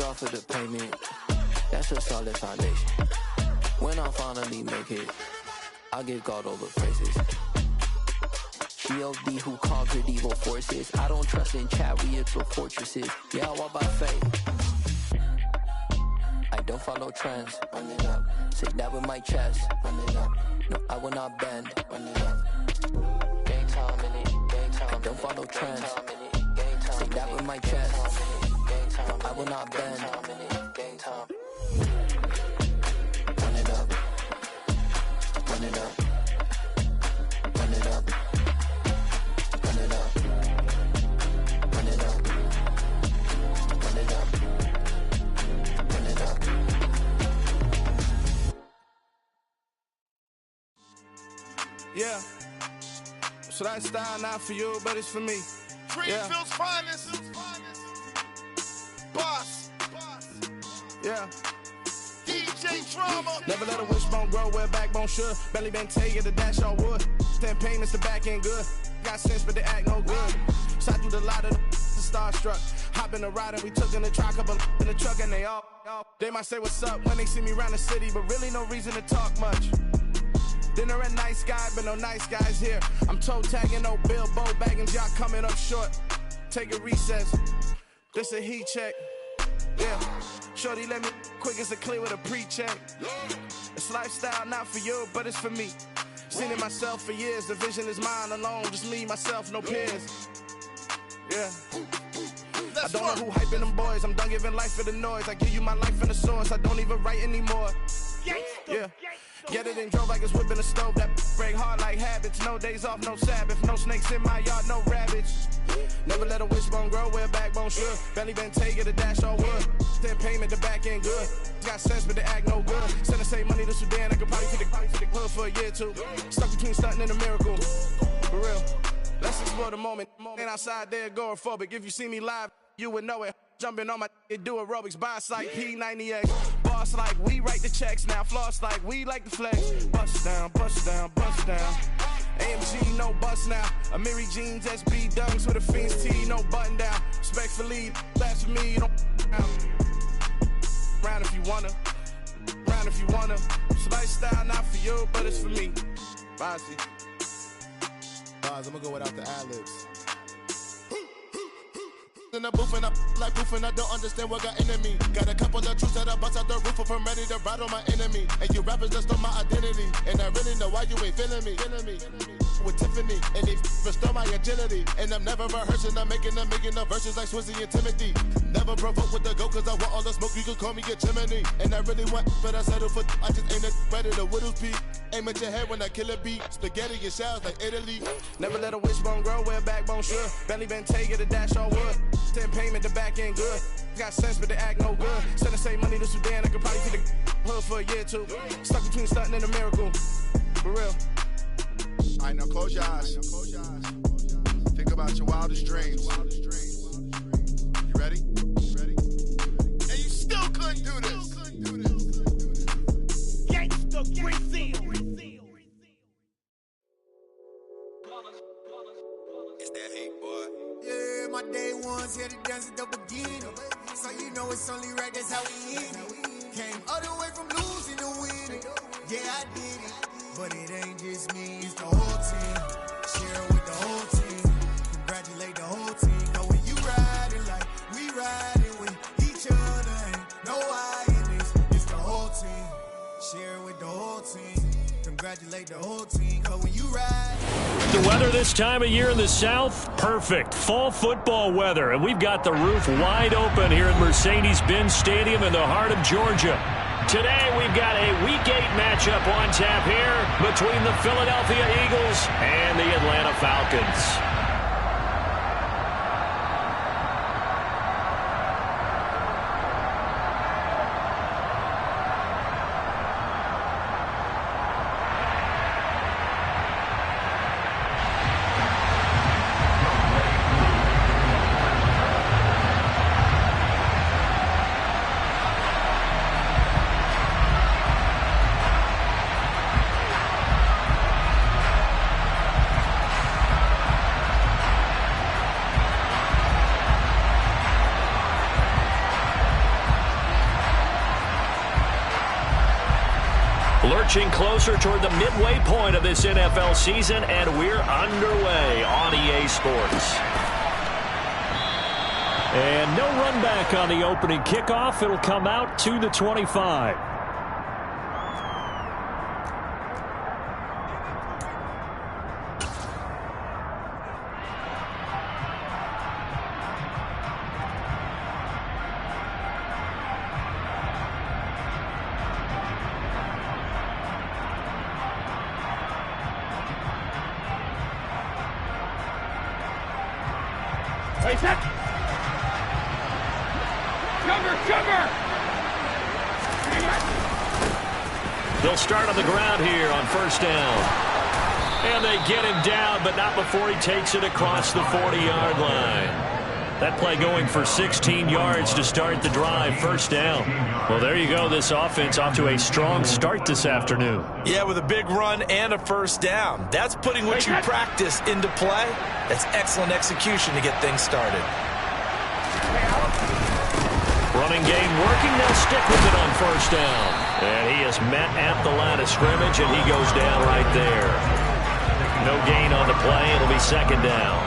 off of the payment. That's a solid foundation. When I finally make it, I give God all the praises. G.O.D. who conquered evil forces. I don't trust in chariots or fortresses. Yeah, I walk by faith. I don't follow trends. Run it up. Say that with my chest. Run it up. No, I will not bend. Run it up. Game time in it. Game time. I don't follow trends. Say that with my chest. No, I will not bend. Game time. Run it up. Run it up. Run it up. Run it up. Run it up. Run it up. Run it up. Yeah. So that style not for you, but it's for me. Greenfield's finest. Boss. Yeah. DJ Drama. Never let a wishbone grow where a backbone should. Belly been taking the dash all wood. 10 payments, the back end good. Got sense, but they act no good. Shot through the lot of the starstruck. Hop in the ride and we took in the truck, couple in the truck and they all. They might say what's up when they see me around the city, but really no reason to talk much. Dinner at nice guy, but no nice guys here. I'm toe tagging, no Bilbo baggins, y'all coming up short. Take a recess. This a heat check. Yeah. Shorty let me quick as a clear with a pre-check. It's lifestyle not for you, but it's for me. Seen it myself for years. The vision is mine alone. Just me, myself, no peers. Yeah. I don't know who hyping them boys. I'm done giving life for the noise. I give you my life in the source. I don't even write anymore. Yeah. Get it and drove like it's whipping a stove. That break hard like habits. No days off, no Sabbath. No snakes in my yard, no rabbits. Never let a wishbone grow where a backbone should. Belly been taking the dash all wood. 10 payment, the back end good. Got sense, but they act no good. Send the same money to Sudan. I could probably feed the hood for a year or two. Stuck between stunting and a miracle. For real. Let's explore the moment. Ain't outside there agoraphobic. If you see me live, you would know it. Jumping on my do aerobics, boss like P90X. Boss like we write the checks now. Floss like we like the flex. Bust down, bust down, bust down. AMG, no bust now. Amiri jeans, SB dunks with a Fiends T, no button down. Respectfully, that's for me, you don't round if you wanna. Round if you wanna. It's lifestyle not for you, but it's for me. Bossy. I'm gonna go without the ad-libs. In the booth and I like proof and I don't understand what got into me. Got a couple of truths that I bust out the roof if I'm ready to ride on my enemy. And you rappers just stole my identity. And I really know why you ain't feeling me. With Tiffany, and they restore my agility. And I'm never rehearsing, I'm making a million of verses like Swizzy and Timothy. Never provoke with the go, cause I want all the smoke, you can call me a Gemini. And I really want, but I settle for, I just ain't ready to Whittles Peak. Aim at your head when I kill a beat. Spaghetti and shells like Italy. Never let a wishbone grow where a backbone should. Belly been taking the dash all wood. 10 payment, the back end good. Got sense, but they act no good. Send the same money to Sudan, I could probably feed the hood for a year or two. Stuck between stunting and a miracle. For real. Alright, now close your eyes. Think about your wildest dreams. You ready? And you still couldn't do this. Gangsta Brazil. It's that hate, boy. Yeah, my day ones here to dance at the beginning. So you know it's only right, that's how we end it. Came all the way from losing to winning. Yeah, I did it. But it ain't just me, it's the whole team. Share with the whole team. Congratulate the whole team. Know when you riding like we riding with each other. Ain't no I in this, it's the whole team. Share with the whole team. Congratulate the whole team. Cause when you ride. The weather this time of year in the South, perfect. Fall football weather. And we've got the roof wide open here at Mercedes-Benz Stadium in the heart of Georgia. Today, we've got a Week 8 matchup on tap here between the Philadelphia Eagles and the Atlanta Falcons. Lurching closer toward the midway point of this NFL season, and we're underway on EA Sports. And no run back on the opening kickoff. It'll come out to the 25. They'll start on the ground here on first down. And they get him down, but not before he takes it across the 40-yard line. That play going for 16 yards to start the drive, first down. Well, there you go. This offense off to a strong start this afternoon. Yeah, with a big run and a first down. That's putting what you practice into play. That's excellent execution to get things started. Running game working. They'll stick with it on first down. And he is met at the line of scrimmage, and he goes down right there. No gain on the play. It'll be second down.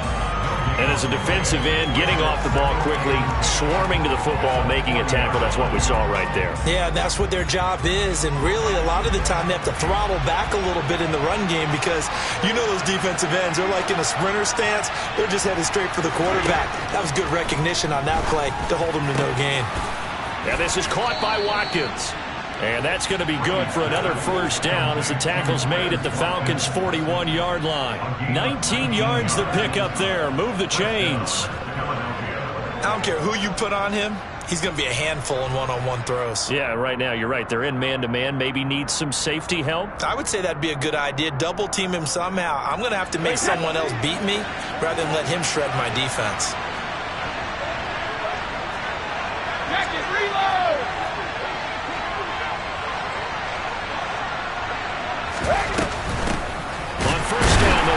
And as a defensive end, getting off the ball quickly, swarming to the football, making a tackle, that's what we saw right there. Yeah, that's what their job is. And really, a lot of the time, they have to throttle back a little bit in the run game because you know those defensive ends, they're like in a sprinter stance. They're just headed straight for the quarterback. That was good recognition on that play to hold them to no gain. Yeah, this is caught by Watkins. And that's going to be good for another first down as the tackle's made at the Falcons' 41-yard line. 19 yards to pick up there. Move the chains. I don't care who you put on him. He's going to be a handful in one-on-one throws. Yeah, right now, you're right. They're in man-to-man. Maybe need some safety help. I would say that'd be a good idea. Double team him somehow. I'm going to have to make someone else beat me rather than let him shred my defense.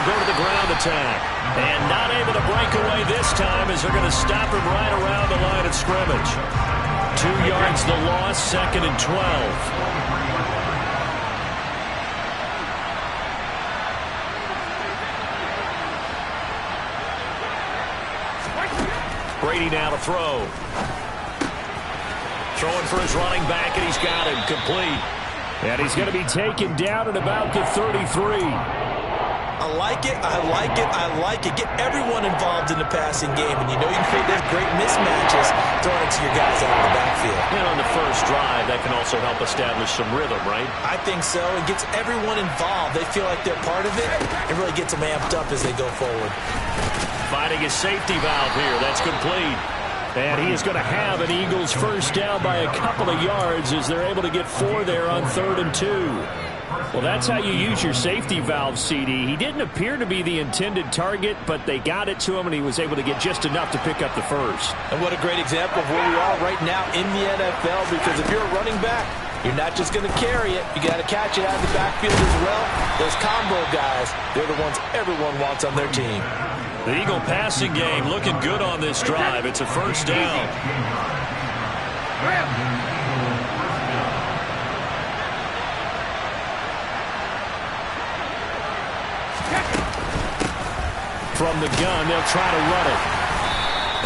Go to the ground attack. And not able to break away this time as they're going to stop him right around the line of scrimmage. 2 yards the loss, second and 12. Brady now to throw. Throwing for his running back, and he's got him complete. And he's going to be taken down at about the 33. I like it, I like it, I like it. Get everyone involved in the passing game, and you know you can create those great mismatches throwing it to your guys out of the backfield. And on the first drive, that can also help establish some rhythm, right? I think so. It gets everyone involved. They feel like they're part of it. It really gets them amped up as they go forward. Finding his safety valve here. That's complete. And he is going to have an Eagles first down by a couple of yards as they're able to get 4 there on 3rd and 2. Well, that's how you use your safety valve, CD. He didn't appear to be the intended target, but they got it to him, and he was able to get just enough to pick up the first. And what a great example of where we are right now in the NFL, because if you're a running back, you're not just going to carry it. You got to catch it out of the backfield as well. Those combo guys, they're the ones everyone wants on their team. The Eagle passing game looking good on this drive. It's a first down. From the gun, they'll try to run it.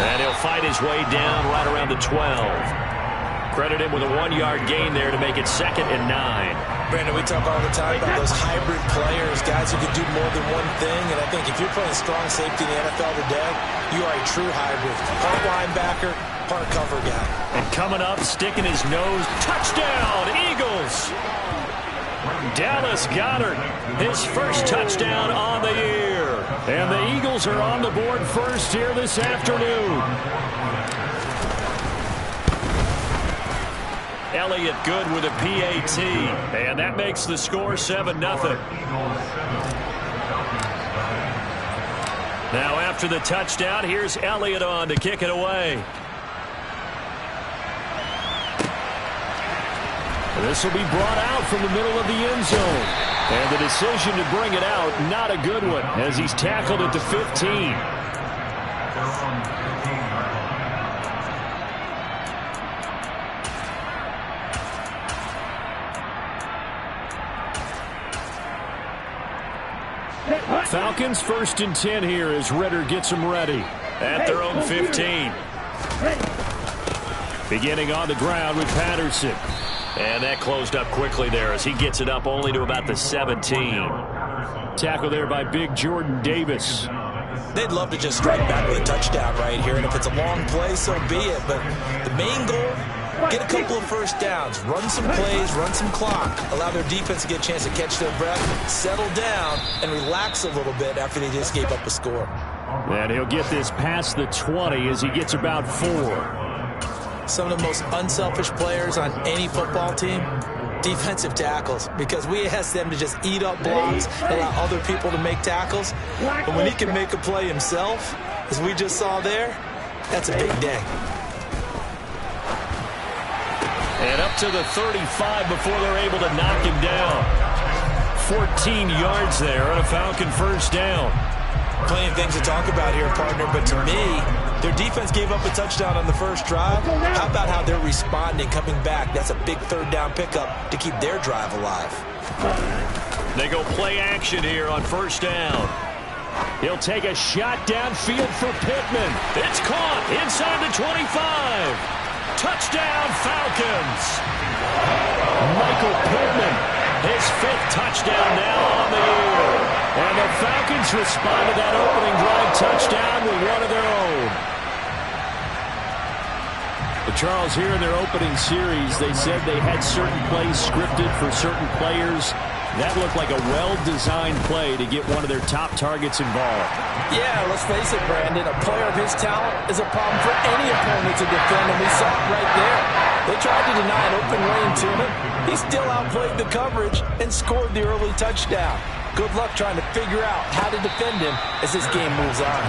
And he'll fight his way down right around the 12. Credit him with a 1-yard gain there to make it 2nd and 9. Brandon, we talk all the time about those hybrid players, guys who can do more than one thing. And I think if you're playing strong safety in the NFL today, you are a true hybrid. Part linebacker, part cover guy. And coming up, sticking his nose, touchdown, Eagles! Dallas Goedert, his first touchdown on the year. And the Eagles are on the board first here this afternoon. Elliott good with a PAT. And that makes the score 7-0. Now after the touchdown, here's Elliott on to kick it away. This will be brought out from the middle of the end zone. And the decision to bring it out, not a good one, as he's tackled at the 15. Falcons 1st and 10 here as Ritter gets them ready at their own 15. Beginning on the ground with Patterson. And that closed up quickly there as he gets it up only to about the 17. Tackle there by big Jordan Davis. They'd love to just strike back with a touchdown right here, and if it's a long play, so be it. But the main goal, get a couple of first downs, run some plays, run some clock, allow their defense to get a chance to catch their breath, settle down, and relax a little bit after they just gave up a score. And he'll get this past the 20 as he gets about 4. Some of the most unselfish players on any football team, defensive tackles, because we ask them to just eat up blocks, allow other people to make tackles. But when he can make a play himself, as we just saw there, that's a big day. And up to the 35 before they're able to knock him down. 14 yards there on a Falcon first down. Plenty of things to talk about here, partner, but to me, their defense gave up a touchdown on the first drive. How about how they're responding, coming back? That's a big third down pickup to keep their drive alive. They go play action here on first down. He'll take a shot downfield for Pittman. It's caught inside the 25. Touchdown, Falcons. Michael Pittman, his 5th touchdown now on the year. And the Falcons respond to that opening drive touchdown with one of their own. But Charles, here in their opening series, they said they had certain plays scripted for certain players. That looked like a well-designed play to get one of their top targets involved. Yeah, let's face it, Brandon. A player of his talent is a problem for any opponent to defend, and we saw it right there. They tried to deny an open lane to him. He still outplayed the coverage and scored the early touchdown. Good luck trying to figure out how to defend him as this game moves on.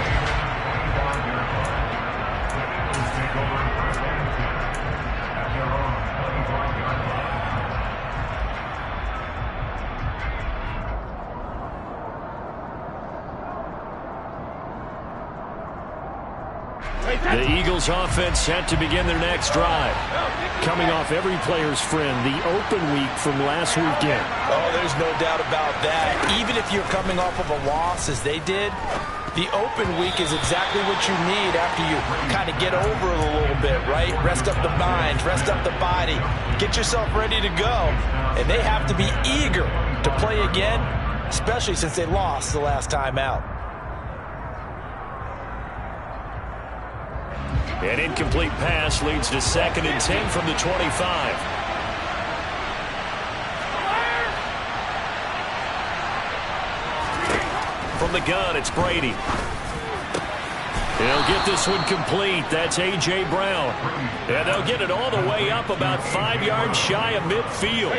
The Eagles offense set to begin their next drive. Coming off every player's friend, the open week from last weekend. Oh, there's no doubt about that. Even if you're coming off of a loss as they did, the open week is exactly what you need after you kind of get over it a little bit, right? Rest up the mind, rest up the body, get yourself ready to go. And they have to be eager to play again, especially since they lost the last time out. An incomplete pass leads to 2nd and 10 from the 25. From the gun, it's Brady. He'll get this one complete. That's A.J. Brown. And they'll get it all the way up about 5 yards shy of midfield.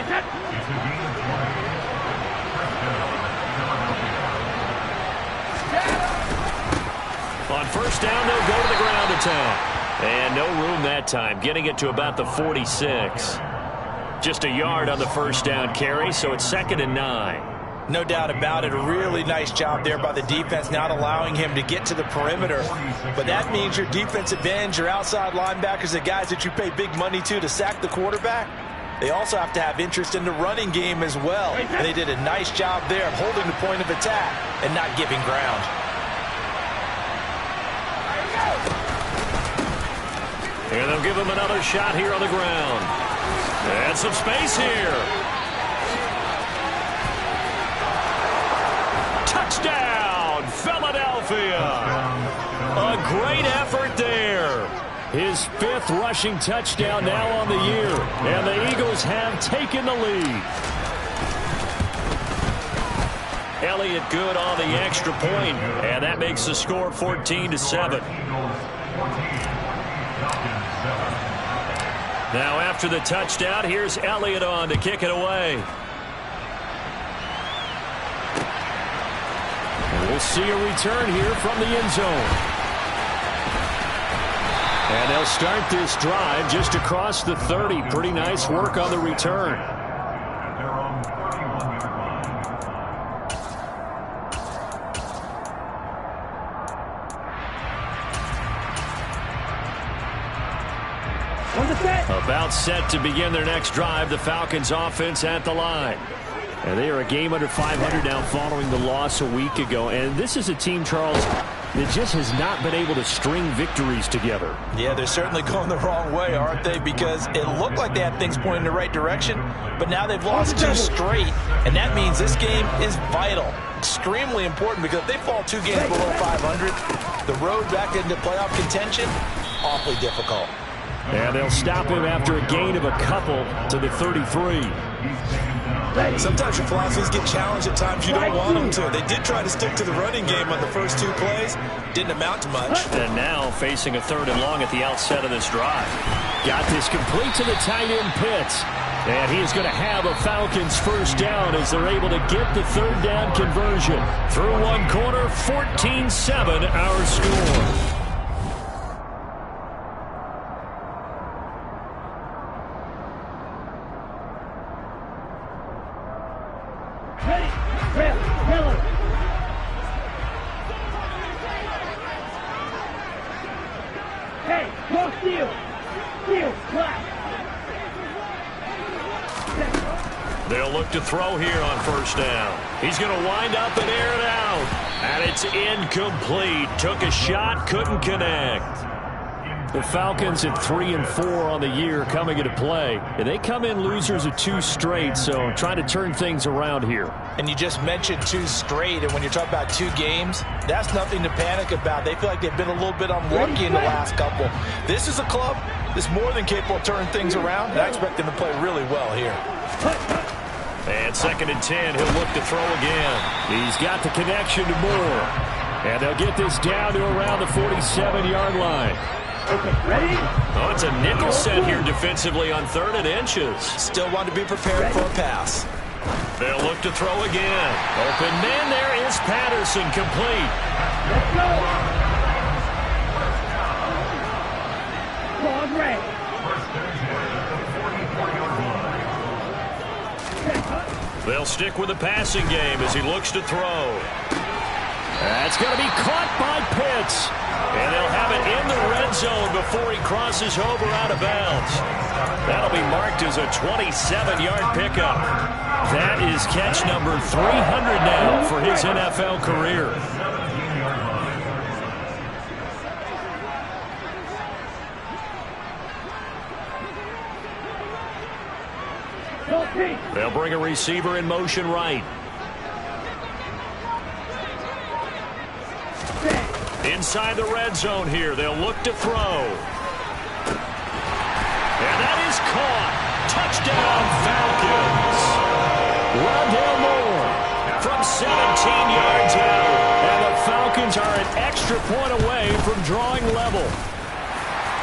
On first down, they'll go to the ground attack. And no room that time, getting it to about the 46. Just a yard on the first down carry, so it's 2nd and 9. No doubt about it. A really nice job there by the defense, not allowing him to get to the perimeter. But that means your defensive ends, your outside linebackers, the guys that you pay big money to sack the quarterback, they also have to have interest in the running game as well. And they did a nice job there of holding the point of attack and not giving ground. And they'll give him another shot here on the ground. And some space here. Touchdown, Philadelphia. A great effort there. His 5th rushing touchdown now on the year. And the Eagles have taken the lead. Elliott good on the extra point, and that makes the score 14-7. Now after the touchdown, here's Elliott on to kick it away. And we'll see a return here from the end zone. And they'll start this drive just across the 30. Pretty nice work on the return. About set to begin their next drive. The Falcons offense at the line. And they are a game under 500 now following the loss a week ago. And this is a team, Charles, that just has not been able to string victories together. Yeah, they're certainly going the wrong way, aren't they? Because it looked like they had things pointing in the right direction, but now they've lost 2 straight, and that means this game is vital. Extremely important, because if they fall 2 games below 500, the road back into playoff contention, awfully difficult. And they'll stop him after a gain of a couple to the 33. Sometimes your philosophies get challenged at times you don't want them to. They did try to stick to the running game on the first 2 plays. Didn't amount to much. And now facing a 3rd and long at the outset of this drive. Got this complete to the tight end Pitts. And he is going to have a Falcons first down as they're able to get the 3rd down conversion. Through one quarter, 14-7 our score. They'll look to throw here on first down. He's going to wind up and air it out. And it's incomplete. Took a shot, couldn't connect. The Falcons at 3-4 on the year coming into play. And they come in losers of 2 straight, so trying to turn things around here. And you just mentioned 2 straight, and when you're talking about 2 games, that's nothing to panic about. They feel like they've been a little bit unlucky in the last couple. This is a club that's more than capable of turning things around, and I expect them to play really well here. And 2nd and 10, he'll look to throw again. He's got the connection to Moore. And they'll get this down to around the 47-yard line. Okay, ready? Oh, it's a nickel set here defensively on 3rd and inches. Still want to be prepared for a pass. They'll look to throw again. Open man, there is Patterson, complete. Let's go. Ball ready. They'll stick with the passing game as he looks to throw. That's going to be caught by Pitts. And they'll have it in the red zone before he crosses over out of bounds. That'll be marked as a 27-yard pickup. That is catch number 300 now for his NFL career. They'll bring a receiver in motion right. Inside the red zone here, they'll look to throw. And that is caught. Touchdown, Falcons. Rondale Moore from 17 yards out. And the Falcons are an extra point away from drawing level.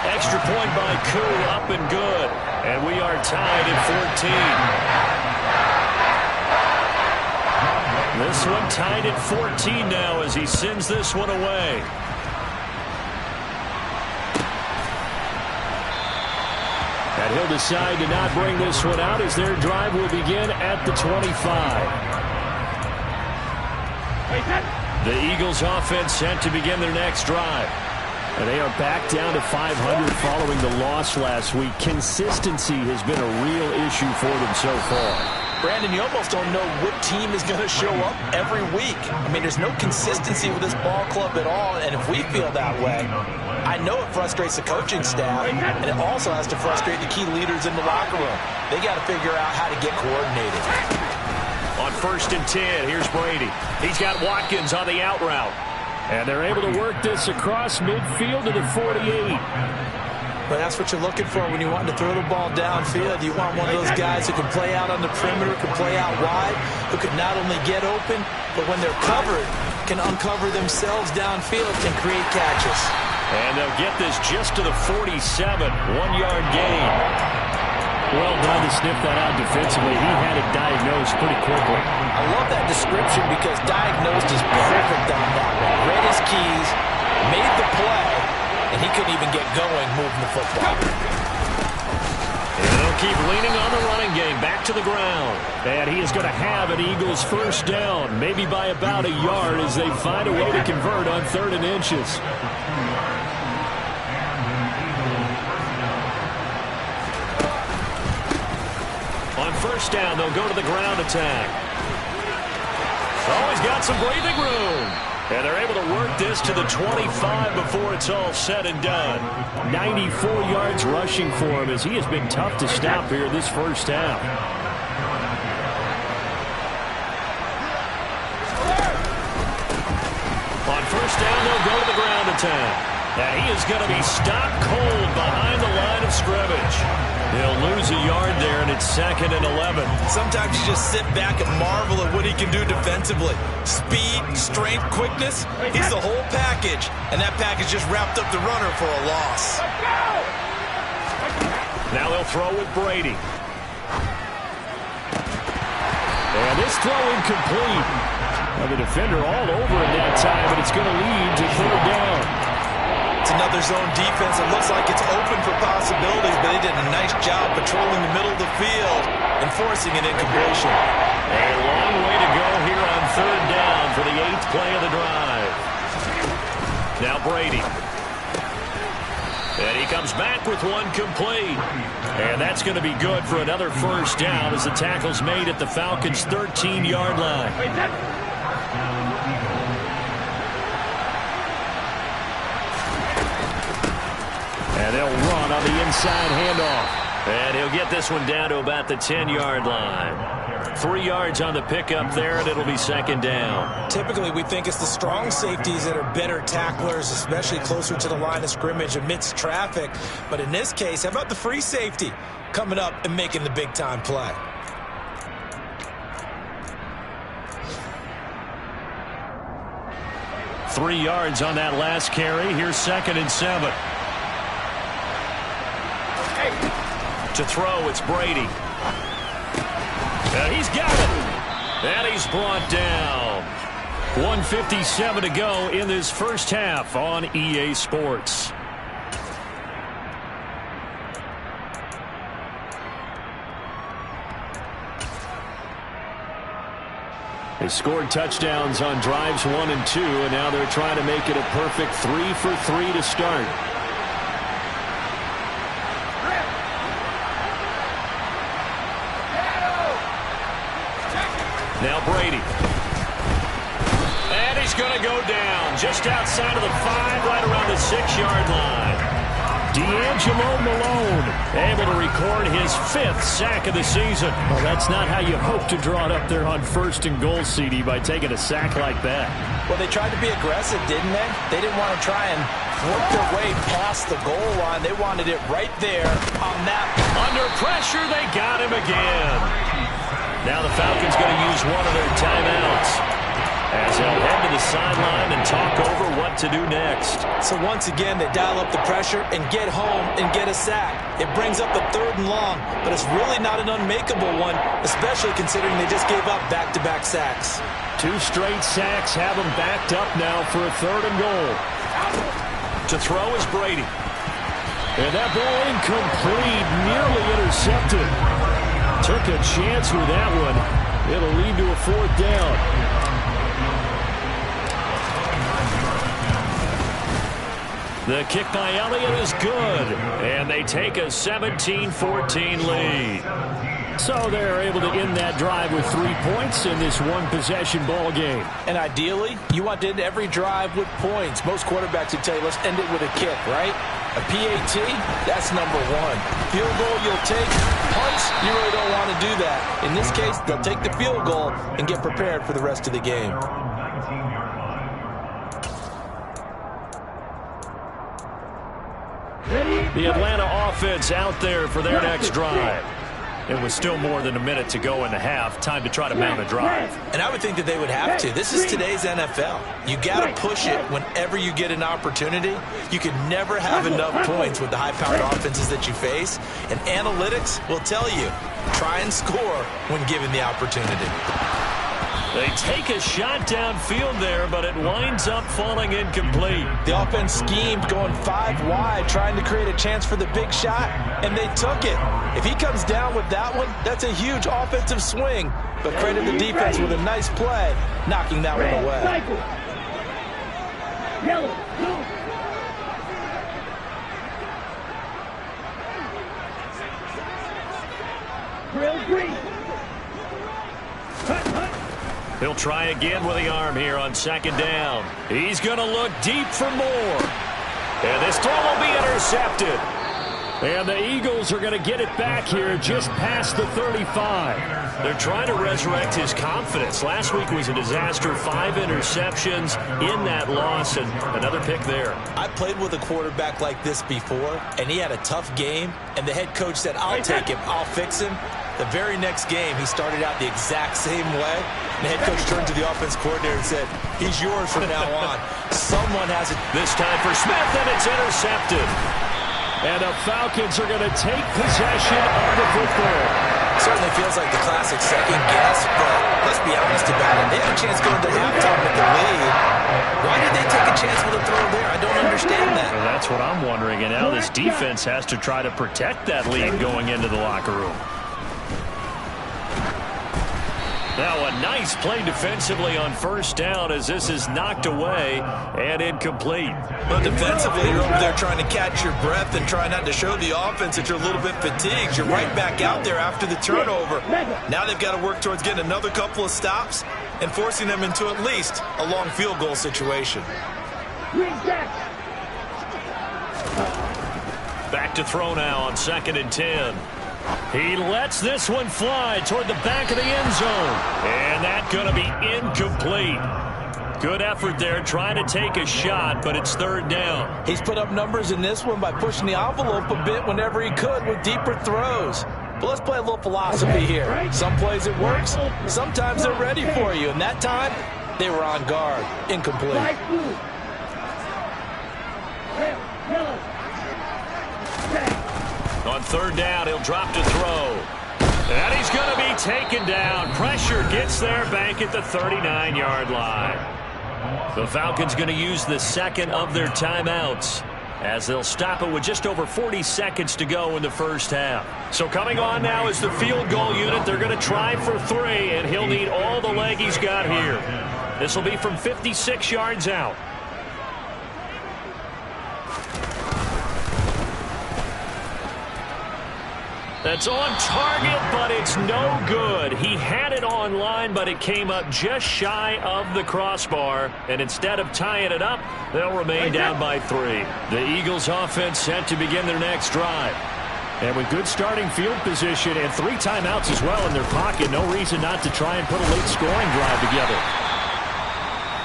Extra point by Koo, up and good. And we are tied at 14. This one tied at 14 now as he sends this one away. And he'll decide to not bring this one out as their drive will begin at the 25. The Eagles offense set to begin their next drive. And they are back down to 500 following the loss last week. Consistency has been a real issue for them so far. Brandon, you almost don't know what team is going to show up every week. I mean, there's no consistency with this ball club at all, and if we feel that way, I know it frustrates the coaching staff, and it also has to frustrate the key leaders in the locker room. They got to figure out how to get coordinated. On 1st and 10, here's Brady. He's got Watkins on the out route. And they're able to work this across midfield to the 48. But that's what you're looking for when you want to throw the ball downfield. You want one of those guys who can play out on the perimeter, can play out wide, who can not only get open, but when they're covered, can uncover themselves downfield and create catches. And they'll get this just to the 47, 1-yard gain. Well done to sniff that out defensively. He had it diagnosed pretty quickly. I love that description because diagnosed is perfect on that one. Read his keys, made the play, and he couldn't even get going moving the football. And they'll keep leaning on the running game. Back to the ground. And he is going to have an Eagles first down, maybe by about a yard as they find a way to convert on 3rd and inches. On first down, they'll go to the ground attack. Oh, he's got some breathing room. And they're able to work this to the 25 before it's all said and done. 94 yards rushing for him as he has been tough to stop here this first half. On first down, they'll go to the ground attack. And he is going to be stopped cold behind the line of scrimmage. He'll lose a yard there, and it's 2nd and 11. Sometimes you just sit back and marvel at what he can do defensively. Speed, strength, quickness, he's the whole package. And that package just wrapped up the runner for a loss. Now they'll throw with Brady. And this throw incomplete. Well, the defender all over in that time, but it's going to lead to 3rd down. It's another zone defense. It looks like it's open for possibilities, but they did a nice job patrolling the middle of the field and forcing an incompletion. A long way to go here on 3rd down for the 8th play of the drive. Now Brady. And he comes back with one complete. And that's going to be good for another first down as the tackle's made at the Falcons' 13-yard line. And they'll run on the inside handoff. And he'll get this one down to about the 10-yard line. 3 yards on the pickup there, and it'll be 2nd down. Typically, we think it's the strong safeties that are better tacklers, especially closer to the line of scrimmage amidst traffic. But in this case, how about the free safety coming up and making the big-time play? Three yards on that last carry. Here's 2nd and 7. To throw, it's Brady. And he's got it. And he's brought down. 1:57 to go in this first half on EA Sports. They scored touchdowns on drives 1 and 2, and now they're trying to make it a perfect 3 for 3 to start. Now Brady. And he's going to go down just outside of the 5, right around the 6-yard line. D'Angelo Malone able to record his 5th sack of the season. Well, that's not how you hope to draw it up there on 1st and goal, CD, by taking a sack like that. Well, they tried to be aggressive, didn't they? They didn't want to try and work their way past the goal line. They wanted it right there on that. Under pressure, they got him again. Now the Falcons going to use one of their timeouts as they'll head to the sideline and talk over what to do next. So once again, they dial up the pressure and get home and get a sack. It brings up a 3rd and long, but it's really not an unmakeable one, especially considering they just gave up back-to-back sacks. 2 straight sacks have them backed up now for a 3rd and goal. To throw is Brady. And that ball incomplete, nearly intercepted. Took a chance with that one. It'll lead to a 4th down. The kick by Elliott is good, and they take a 17-14 lead. So they're able to end that drive with 3 points in this one-possession ball game. And ideally, you want to end every drive with points. Most quarterbacks would tell you, let's end it with a kick, right? A PAT, that's number 1. Field goal you'll take. Punts, you really don't want to do that. In this case, they'll take the field goal and get prepared for the rest of the game. The Atlanta offense out there for their next drive. It was still more than a minute to go in the half. Time to try to mount a drive. And I would think that they would have to. This is today's NFL. You got to push it whenever you get an opportunity. You can never have enough points with the high-powered offenses that you face. And analytics will tell you, try and score when given the opportunity. They take a shot downfield there, but it winds up falling incomplete. The offense schemed going 5 wide, trying to create a chance for the big shot, and they took it. If he comes down with that one, that's a huge offensive swing. But credit the defense with a nice play, knocking that one away. Yellow, blue. Grill green. Hut, hut. He'll try again with the arm here on second down. He's going to look deep for more. And this throw will be intercepted. And the Eagles are going to get it back here just past the 35. They're trying to resurrect his confidence. Last week was a disaster. 5 interceptions in that loss, and another pick there. I played with a quarterback like this before, and he had a tough game, and the head coach said, I'll take him, I'll fix him. The very next game, he started out the exact same way. And the head coach turned to the offense coordinator and said, he's yours from now on. Someone has it. This time for Smith, and it's intercepted. And the Falcons are going to take possession of the football. Certainly feels like the classic second guess, but let's be honest about it. They had a chance going to halftime with the lead. Why did they take a chance with a throw there? I don't understand that. Well, that's what I'm wondering. And now this defense has to try to protect that lead going into the locker room. Now a nice play defensively on first down as this is knocked away and incomplete. But defensively, you're over there trying to catch your breath and try not to show the offense that you're a little bit fatigued. You're right back out there after the turnover. Now they've got to work towards getting another couple of stops and forcing them into at least a long field goal situation. Back to throw now on 2nd and 10. He lets this one fly toward the back of the end zone. And that's going to be incomplete. Good effort there trying to take a shot, but it's 3rd down. He's put up numbers in this one by pushing the envelope a bit whenever he could with deeper throws. But let's play a little philosophy here. Some plays it works, sometimes they're ready for you. And that time, they were on guard. Incomplete. On 3rd down, he'll drop to throw. And he's going to be taken down. Pressure gets there back at the 39-yard line. The Falcons going to use the second of their timeouts as they'll stop it with just over 40 seconds to go in the first half. So coming on now is the field goal unit. They're going to try for 3, and he'll need all the leg he's got here. This will be from 56 yards out. That's on target, but it's no good. He had it on line, but it came up just shy of the crossbar. And instead of tying it up, they'll remain down by 3. The Eagles offense set to begin their next drive. And with good starting field position and 3 timeouts as well in their pocket, no reason not to try and put a late scoring drive together.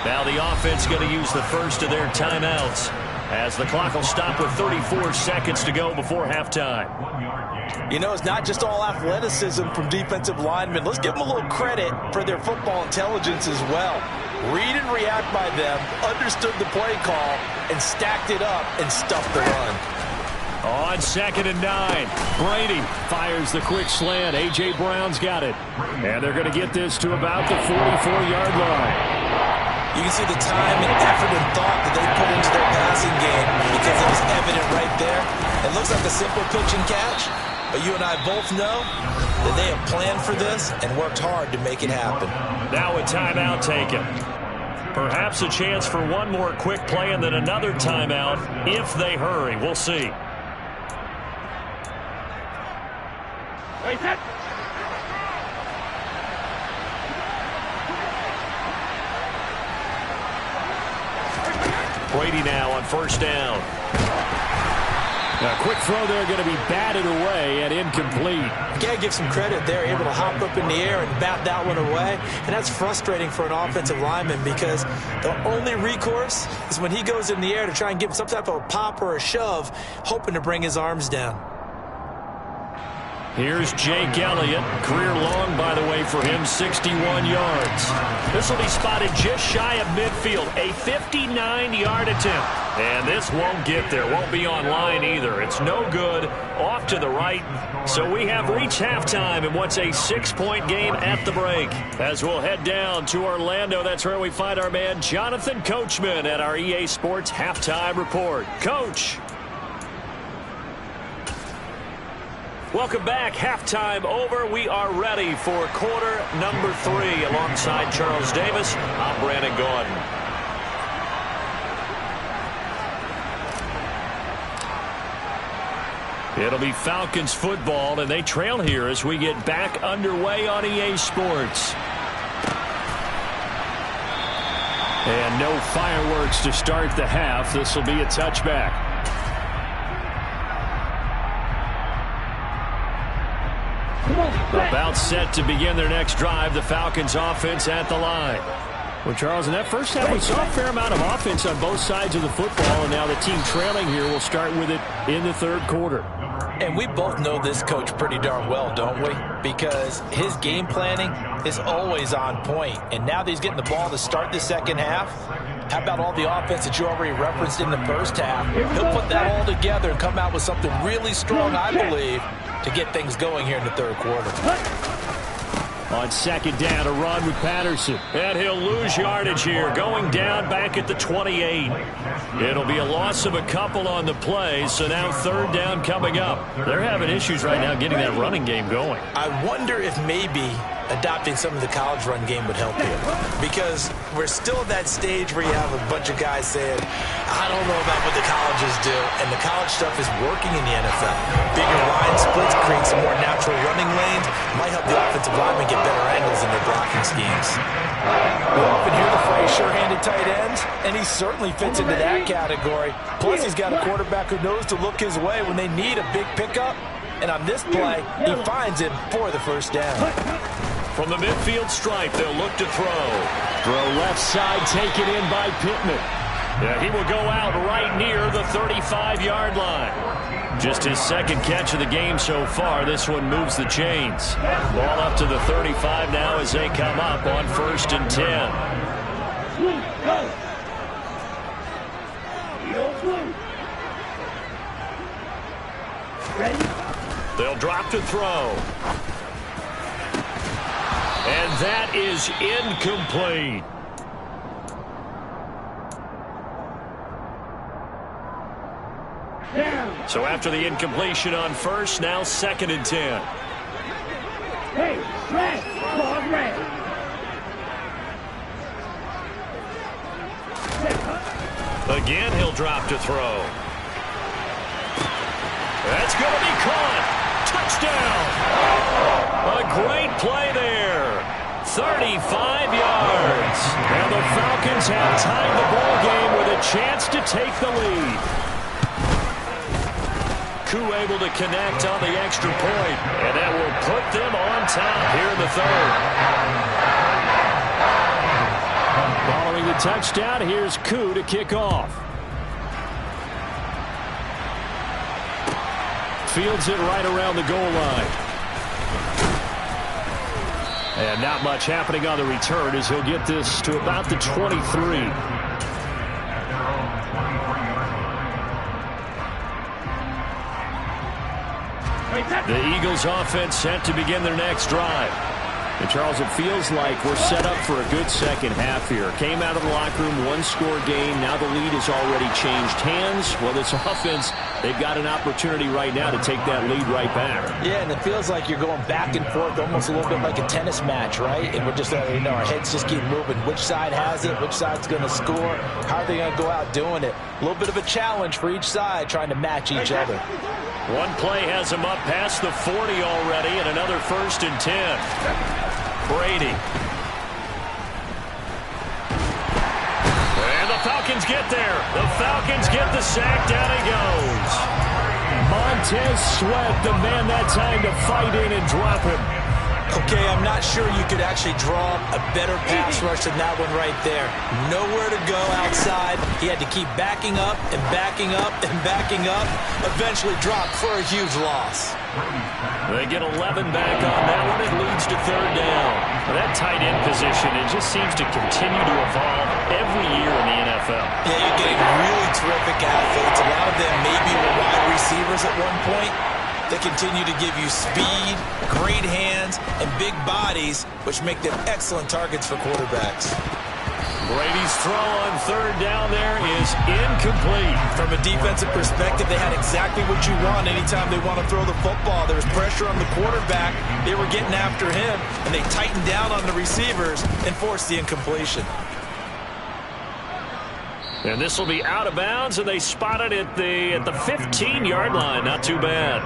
Now the offense going to use the first of their timeouts as the clock will stop with 34 seconds to go before halftime. You know, it's not just all athleticism from defensive linemen. Let's give them a little credit for their football intelligence as well. Read and react by them, understood the play call, and stacked it up and stuffed the run. On 2nd and 9, Brady fires the quick slant. A.J. Brown's got it. And they're going to get this to about the 44-yard line. You can see the time and effort and thought that they put into their passing game because it was evident right there. It looks like a simple pitch and catch, but you and I both know that they have planned for this and worked hard to make it happen. Now a timeout taken. Perhaps a chance for one more quick play and then another timeout if they hurry. We'll see. Wait, set. Brady now on first down. A quick throw there going to be batted away and incomplete. You got to give some credit there, able to hop up in the air and bat that one away. And that's frustrating for an offensive lineman because the only recourse is when he goes in the air to try and give some type of a pop or a shove, hoping to bring his arms down. Here's Jake Elliott. Career long, by the way, for him, 61 yards. This will be spotted just shy of midfield, a 59-yard attempt. And this won't get there, won't be on line either. It's no good, off to the right. So we have reached halftime in what's a 6-point game at the break. As we'll head down to Orlando, that's where we find our man Jonathan Coachman at our EA Sports Halftime Report. Coach. Welcome back. Halftime over. We are ready for quarter number 3. Alongside Charles Davis, I'm Brandon Gordon. It'll be Falcons football, and they trail here as we get back underway on EA Sports. And no fireworks to start the half. This will be a touchback. About set to begin their next drive. The Falcons offense at the line. Well, Charles, in that first half, we saw a fair amount of offense on both sides of the football, and now the team trailing here will start with it in the third quarter. And we both know this coach pretty darn well, don't we? Because his game planning is always on point. And now that he's getting the ball to start the second half, how about all the offense that you already referenced in the first half? He'll put that all together and come out with something really strong, I believe, to get things going here in the third quarter. On second down, a run with Patterson. And he'll lose yardage here, going down back at the 28. It'll be a loss of a couple on the play, so now third down coming up. They're having issues right now getting that running game going. I wonder if maybe adopting some of the college run game would help here. Because we're still at that stage where you have a bunch of guys saying, I don't know about what the colleges do, and the college stuff is working in the NFL. Bigger line splits, create some more natural running lanes, might help the offensive linemen get better angles in their blocking schemes. We often hear the phrase sure-handed tight ends, and he certainly fits into that category. Plus, he's got a quarterback who knows to look his way when they need a big pickup, and on this play, he finds him for the first down. From the midfield stripe, they'll look to throw. Throw left side, taken in by Pittman. Yeah, he will go out right near the 35-yard line. Just his second catch of the game so far. This one moves the chains. Ball up to the 35 now as they come up on 1st and 10. They'll drop to throw. And that is incomplete. So after the incompletion on first, now 2nd and 10. Hey, red, ball red. Again, he'll drop to throw. That's going to be caught. Touchdown. A great play there. 35 yards. And the Falcons have tied the ball game with a chance to take the lead. Koo able to connect on the extra point, and that will put them on top here in the third. Following the touchdown, here's Koo to kick off. Fields it right around the goal line. And not much happening on the return as he'll get this to about the 23. The Eagles offense set to begin their next drive. And Charles, it feels like we're set up for a good second half here. Came out of the locker room, one-score game. Now the lead has already changed hands. Well, this offense, they've got an opportunity right now to take that lead right back. Yeah, and it feels like you're going back and forth, almost a little bit like a tennis match, right? And we're just, our heads just keep moving. Which side has it? Which side's going to score? How are they going to go out doing it? A little bit of a challenge for each side, trying to match each other. One play has them up past the 40 already, and another 1st and 10. Brady. And the Falcons get there. The Falcons get the sack. Down he goes. Montez Sweat, the man that time to fight in and drop him. Okay, I'm not sure you could actually draw a better pass rush than that one right there. Nowhere to go outside. He had to keep backing up and backing up and backing up. Eventually dropped for a huge loss. They get 11 back on that one. It leads to third down. That tight end position, it just seems to continue to evolve every year in the NFL. Yeah, you're getting really terrific athletes. A lot of them maybe were wide receivers at one point. They continue to give you speed, great hands, and big bodies, which make them excellent targets for quarterbacks. Brady's throw on third down there is incomplete. From a defensive perspective, they had exactly what you want anytime they want to throw the football. There was pressure on the quarterback. They were getting after him, and they tightened down on the receivers and forced the incompletion. And this will be out of bounds, and they spot it at the 15-yard line. Not too bad.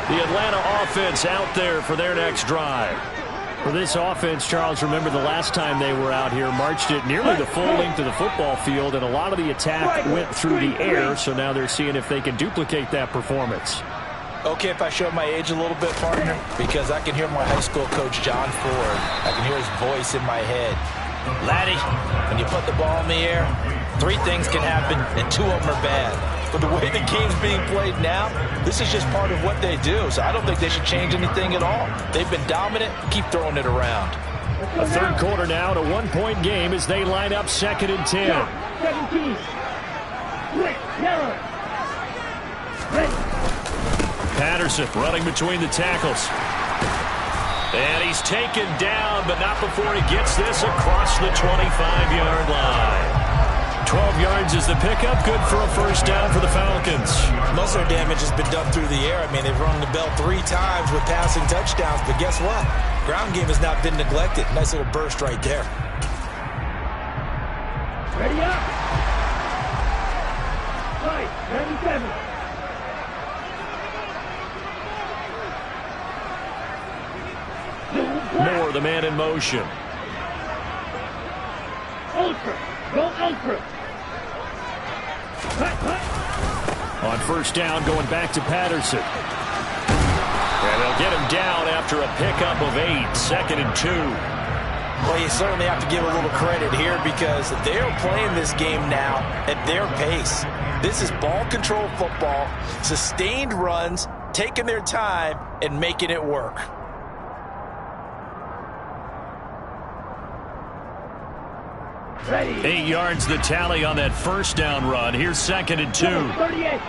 The Atlanta offense out there for their next drive. For this offense, Charles, remember the last time they were out here, marched it nearly the full length of the football field, and a lot of the attack went through the air, so now they're seeing if they can duplicate that performance. Okay, if I show my age a little bit, partner, because I can hear my high school coach, John Ford. I can hear his voice in my head. Laddie, when you put the ball in the air, 3 things can happen, and 2 of them are bad. But the way the game's being played now, this is just part of what they do. So I don't think they should change anything at all. They've been dominant. Keep throwing it around. A third quarter now, a 1-point game as they line up 2nd and 10. 17. Narrow. Patterson running between the tackles. And he's taken down, but not before he gets this across the 25-yard line. 12 yards is the pickup. Good for a first down for the Falcons. Most of their damage has been done through the air. I mean, they've rung the bell 3 times with passing touchdowns, but guess what? Ground game has not been neglected. Nice little burst right there. Ready up. Right, 97. Moore, the man in motion. Ultra. Go ultra. On first down, going back to Patterson. And they'll get him down after a pickup of 8, 2nd and 2. Well, you certainly have to give a little credit here because they're playing this game now at their pace. This is ball control football, sustained runs, taking their time, and making it work. Ready. 8 yards the tally on that first down run. Here's 2nd and 2. 38.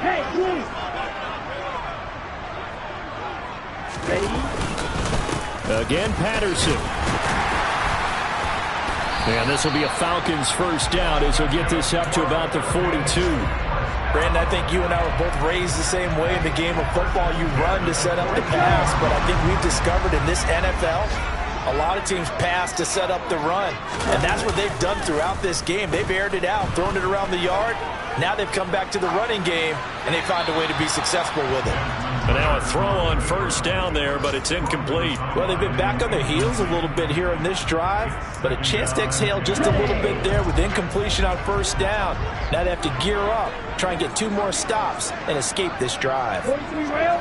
Hey, move. Ready. Again, Patterson. And this will be a Falcons first down as he'll get this up to about the 42. Brandon, I think you and I were both raised the same way in the game of football. You run to set up the pass, but I think we've discovered in this NFL, a lot of teams pass to set up the run, and that's what they've done throughout this game. They've aired it out, thrown it around the yard. Now they've come back to the running game, and they find a way to be successful with it. But now a throw on first down there, but it's incomplete. Well, they've been back on their heels a little bit here in this drive, but a chance to exhale just a little bit there with incompletion on first down. Now they have to gear up, try and get 2 more stops, and escape this drive. 43 rail.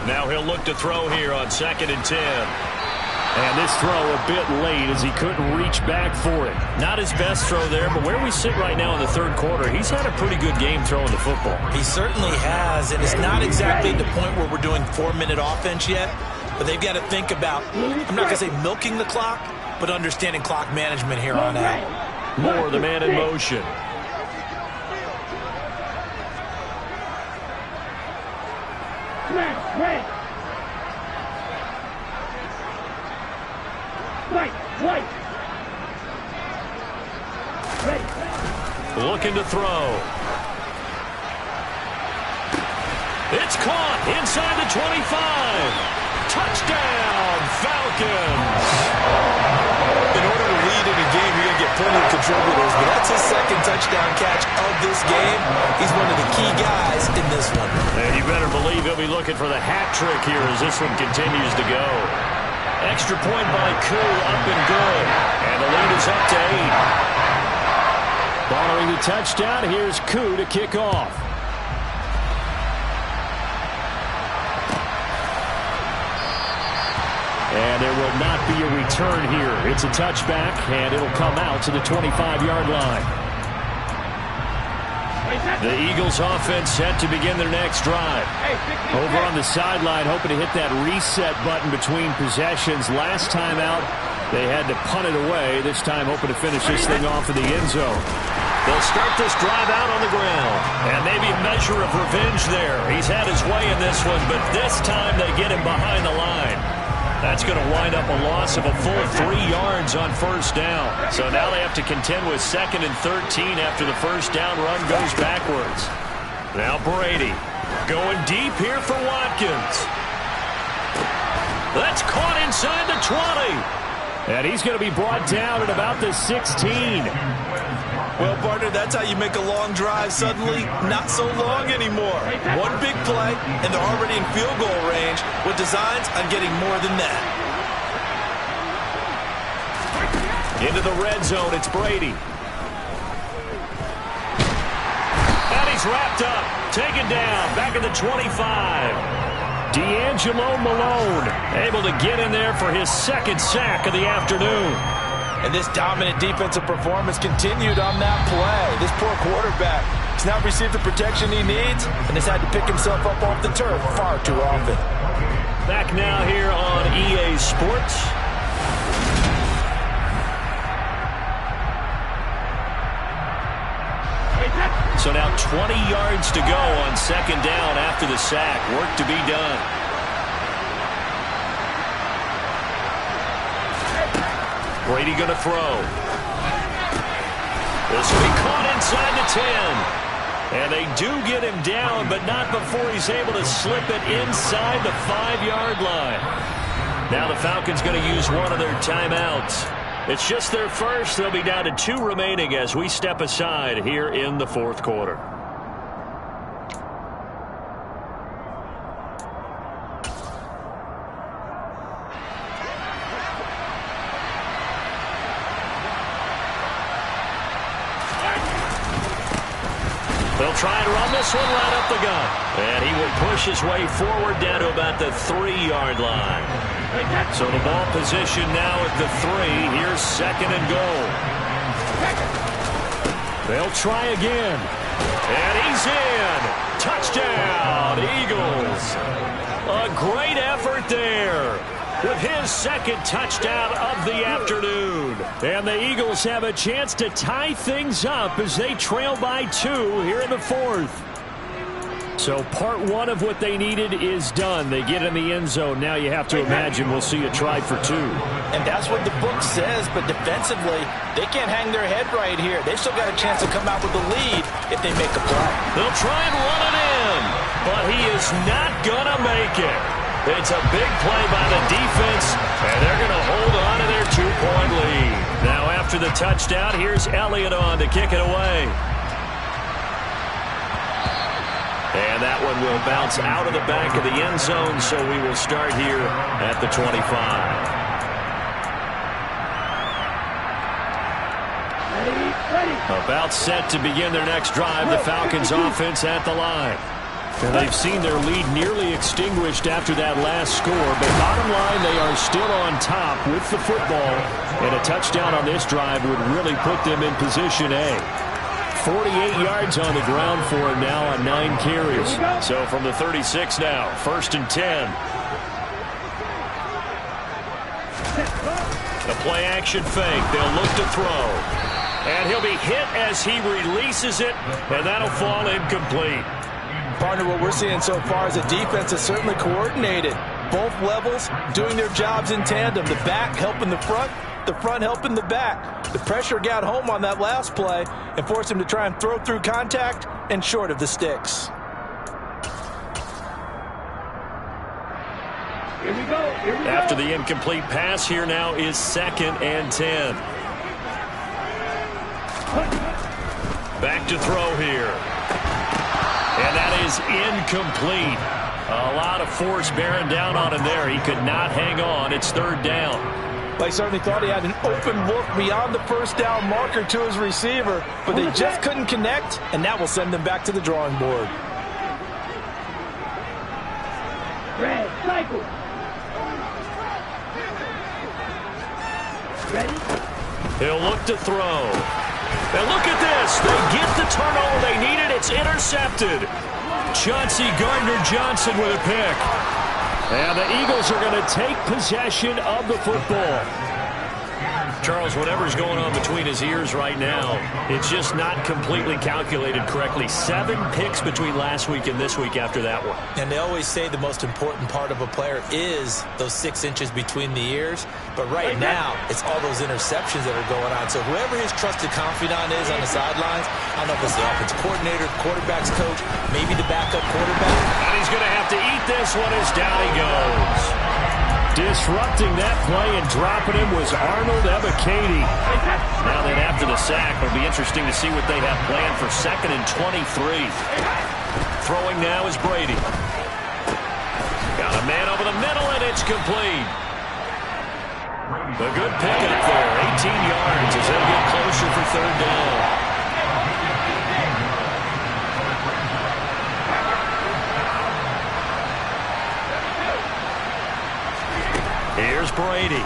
Now he'll look to throw here on 2nd and 10. And this throw a bit late as he couldn't reach back for it. Not his best throw there, but where we sit right now in the third quarter, he's had a pretty good game throwing the football. He certainly has, and it's not exactly the point where we're doing 4-minute offense yet, but they've got to think about, I'm not going to say milking the clock, but understanding clock management here on out. Moore, the man in motion. Red. White. Ready. Looking to throw. It's caught inside the 25. Touchdown, Falcons. In order to lead in a game, you're going to get plenty of contributors, but that's his 2nd touchdown catch of this game. He's one of the key guys in this one. And you better believe he'll be looking for the hat trick here as this one continues to go. Extra point by Koo, up and good. And the lead is up to 8. Following the touchdown, here's Koo to kick off. And there will not be a return here. It's a touchback, and it'll come out to the 25-yard line. The Eagles offense set to begin their next drive. Over on the sideline, hoping to hit that reset button between possessions. Last time out, they had to punt it away. This time, hoping to finish this thing off in the end zone. They'll start this drive out on the ground. And maybe a measure of revenge there. He's had his way in this one, but this time they get him behind the line. That's going to wind up a loss of a full 3 yards on first down. So now they have to contend with 2nd and 13 after the first down run goes backwards. Now Brady going deep here for Watkins. That's caught inside the 20. And he's going to be brought down at about the 16. Well, partner, that's how you make a long drive suddenly not so long anymore. One big play, and they're already in field goal range with designs on getting more than that. Into the red zone, it's Brady. And he's wrapped up, taken down, back at the 25. D'Angelo Malone able to get in there for his second sack of the afternoon. And this dominant defensive performance continued on that play. This poor quarterback has not received the protection he needs and has had to pick himself up off the turf far too often. Back now here on EA Sports. So now 20 yards to go on second down after the sack. Work to be done. Brady going to throw. This will be caught inside the 10. And they do get him down, but not before he's able to slip it inside the 5-yard line. Now the Falcons going to use one of their timeouts. It's just their first. They'll be down to 2 remaining as we step aside here in the fourth quarter. They'll try and run this one right up the gut. And he will push his way forward down to about the 3-yard line. So the ball position now at the 3. Here's second and goal. They'll try again. And he's in. Touchdown, Eagles. A great effort there with his second touchdown of the afternoon. And the Eagles have a chance to tie things up as they trail by 2 here in the fourth. So part one of what they needed is done. They get in the end zone. Now you have to imagine we'll see a try for 2. And that's what the book says, but defensively, they can't hang their head right here. They've still got a chance to come out with the lead if they make a play. They'll try and run it in, but he is not going to make it. It's a big play by the defense, and they're going to hold on to their 2-point lead. Now after the touchdown, here's Elliott on to kick it away. And that one will bounce out of the back of the end zone, so we will start here at the 25. About set to begin their next drive, the Falcons offense at the line. And they've seen their lead nearly extinguished after that last score, but bottom line, they are still on top with the football, and a touchdown on this drive would really put them in position A. 48 yards on the ground for him now on 9 carries. So from the 36 now, 1st and 10. The play action fake. They'll look to throw. And he'll be hit as he releases it, and that'll fall incomplete. Partner, what we're seeing so far is the defense is certainly coordinated. Both levels doing their jobs in tandem. The back helping the front helping the back. The pressure got home on that last play and forced him to try and throw through contact and short of the sticks. Here we go. After the incomplete pass, here now is 2nd and 10. Back to throw here. And that is incomplete. A lot of force bearing down on him there. He could not hang on. It's 3rd down. They certainly thought he had an open look beyond the 1st down marker to his receiver, but they just couldn't connect, and that will send them back to the drawing board. Red, cycle. Ready? He'll look to throw. And look at this. They get the turnover they needed. It's intercepted. Chauncey Gardner-Johnson with a pick. And the Eagles are going to take possession of the football. Charles, whatever's going on between his ears right now, it's just not completely calculated correctly. 7 picks between last week and this week after that one. And they always say the most important part of a player is those 6 inches between the ears. But right now, it's all those interceptions that are going on. So whoever his trusted confidant is on the sidelines, I don't know if it's the offensive coordinator, quarterback's coach, maybe the backup quarterback. And he's going to have to eat this one as down he goes. Disrupting that play and dropping him was Arnold Ebiketie. Now then, after the sack, it'll be interesting to see what they have planned for 2nd and 23. Throwing now is Brady. Got a man over the middle, and it's complete. A good pickup there, 18 yards as they get closer for 3rd down. Here's Brady.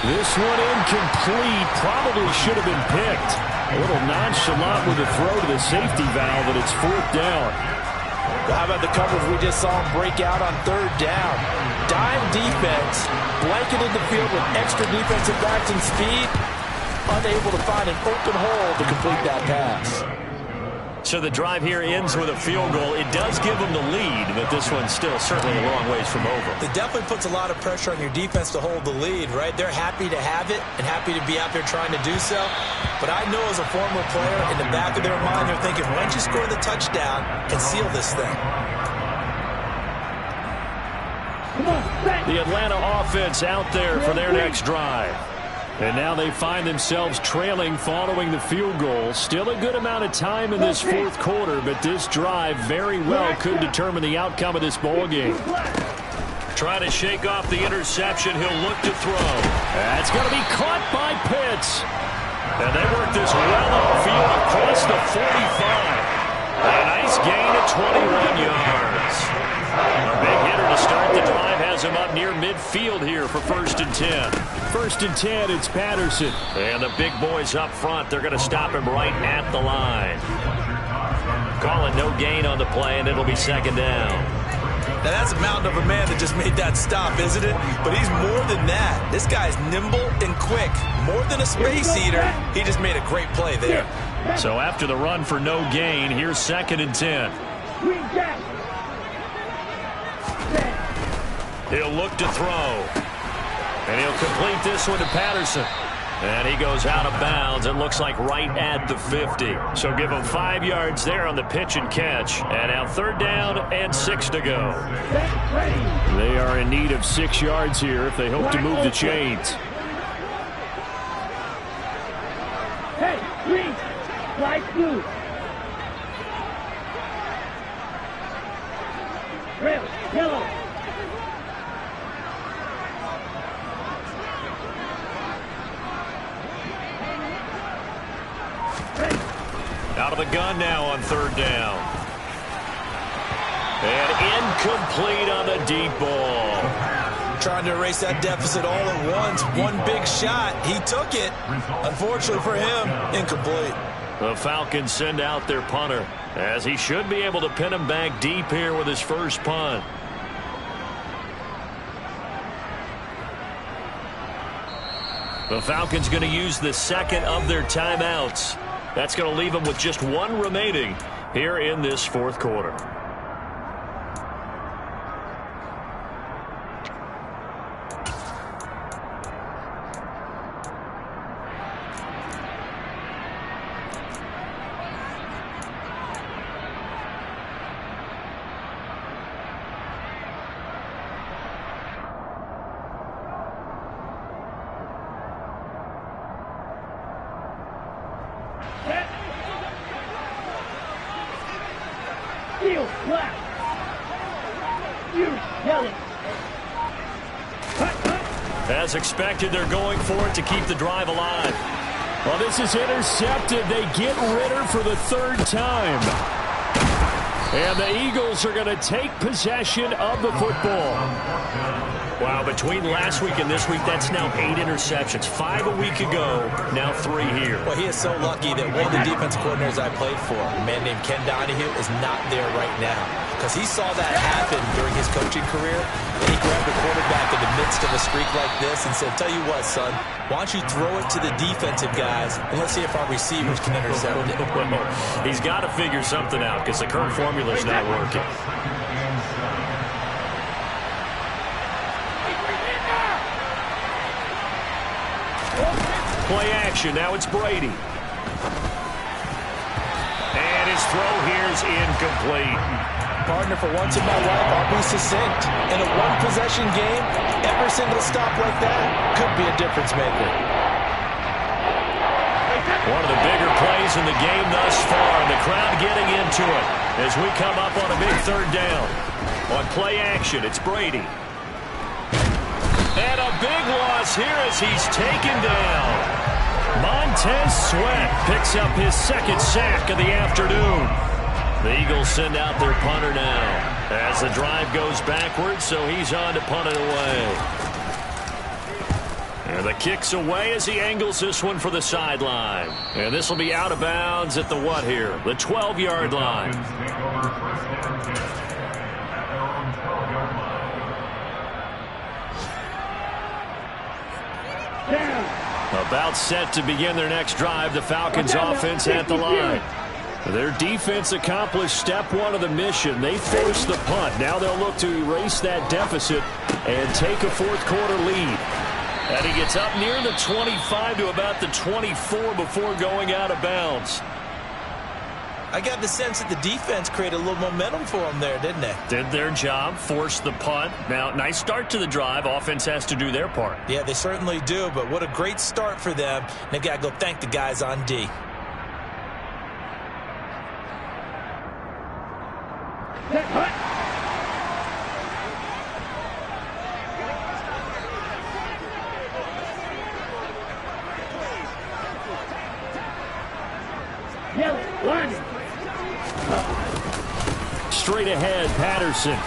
This one incomplete. Probably should have been picked. A little nonchalant with a throw to the safety valve, and it's 4th down. How about the coverage we just saw him break out on 3rd down? Dime defense, blanketed the field with extra defensive backs and speed, unable to find an open hole to complete that pass. So the drive here ends with a field goal. It does give them the lead, but this one's still certainly a long ways from over. It definitely puts a lot of pressure on your defense to hold the lead, right? They're happy to have it and happy to be out there trying to do so. But I know as a former player, in the back of their mind, they're thinking, why don't you score the touchdown and seal this thing? The Atlanta offense out there for their next drive. And now they find themselves trailing following the field goal. Still a good amount of time in this 4th quarter, but this drive very well could determine the outcome of this ball game. Trying to shake off the interception. He'll look to throw. That's going to be caught by Pitts. And they work this well upfield across the 45. A nice gain of 21 yards. A big hitter to start the drive has him up near midfield here for 1st and 10. 1st and 10, it's Patterson. And the big boys up front, they're going to stop him right at the line. Calling no gain on the play, and it'll be 2nd down. Now that's a mountain of a man that just made that stop, isn't it? But he's more than that. This guy's nimble and quick. More than a space eater. He just made a great play there. So after the run for no gain, here's 2nd and 10. He'll look to throw. And he'll complete this one to Patterson. And he goes out of bounds. It looks like right at the 50. So give him 5 yards there on the pitch and catch. And now 3rd down and 6 to go. They are in need of 6 yards here if they hope to move the chains. Hey, green, light blue. Red, yellow. Out of the gun now on 3rd down. And incomplete on the deep ball. Trying to erase that deficit all at once. One big shot. He took it. Unfortunately for him, incomplete. The Falcons send out their punter, as he should be able to pin him back deep here with his first punt. The Falcons going to use the 2nd of their timeouts. That's going to leave them with just 1 remaining here in this 4th quarter. As expected, they're going for it to keep the drive alive. Well, this is intercepted. They get Ritter for the 3rd time. And the Eagles are going to take possession of the football. Wow, between last week and this week, that's now 8 interceptions. 5 a week ago, now 3 here. Well, he is so lucky that one of the defense coordinators I played for, a man named Ken Donahue, is not there right now. Because he saw that happen during his coaching career, and he grabbed the quarterback in the midst of a streak like this and said, tell you what, son, why don't you throw it to the defensive guys, and let's see if our receivers can intercept it. He's got to figure something out because the current formula is not working. Play action. Now it's Brady. And his throw here is incomplete. partner, for once in my life, I'll be succinct. In a one-possession game, every single stop like that could be a difference maker. One of the bigger plays in the game thus far, and the crowd getting into it as we come up on a big third down. On play action, it's Brady. And a big loss here as he's taken down. Montez Sweat picks up his second sack of the afternoon. The Eagles send out their punter now as the drive goes backwards, so he's on to punt it away. And the kick's away as he angles this one for the sideline. And this will be out of bounds at the what here? The 12-yard line. About set to begin their next drive, the Falcons offense at the line. Their defense accomplished step one of the mission. They forced the punt. Now they'll look to erase that deficit and take a fourth-quarter lead. And he gets up near the 25 to about the 24 before going out of bounds. I got the sense that the defense created a little momentum for them there, didn't they? Did their job, forced the punt. Now, nice start to the drive. Offense has to do their part. Yeah, they certainly do, but what a great start for them. They've got to go thank the guys on D. Straight ahead, Patterson.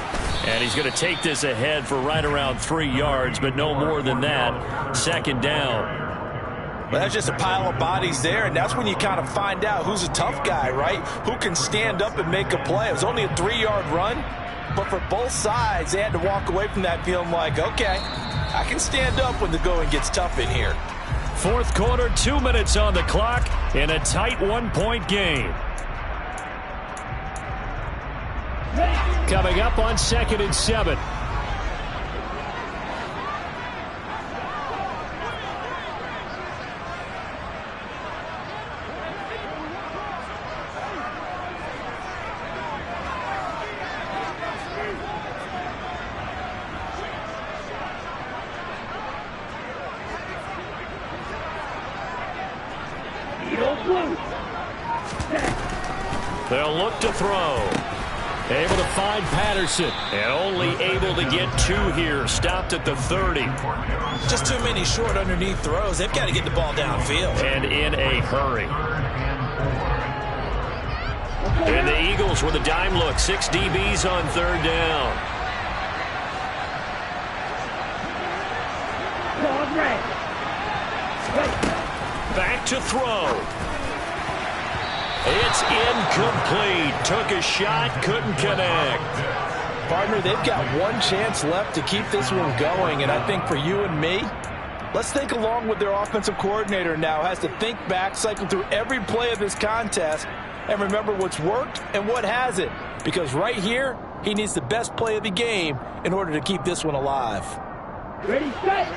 And he's going to take this ahead for right around 3 yards, but no more than that. Second down. Well, that's just a pile of bodies there, and that's when you kind of find out who's a tough guy, right? Who can stand up and make a play. It was only a 3-yard run, but for both sides, they had to walk away from that feeling like, okay, I can stand up when the going gets tough in here. Fourth quarter, 2 minutes on the clock in a tight 1-point game. Coming up on 2nd and 7. They'll look to throw. Able to find Patterson, and only able to get 2 here. Stopped at the 30. Just too many short underneath throws. They've got to get the ball downfield. And in a hurry. And the Eagles with a dime look. 6 DBs on 3rd down. Back to throw. It's incomplete. Took a shot, couldn't connect. Partner, they've got one chance left to keep this one going, and I think for you and me, let's think along with their offensive coordinator now. Has to think back, cycle through every play of this contest, and remember what's worked and what hasn't. Because right here, he needs the best play of the game in order to keep this one alive. Ready, set.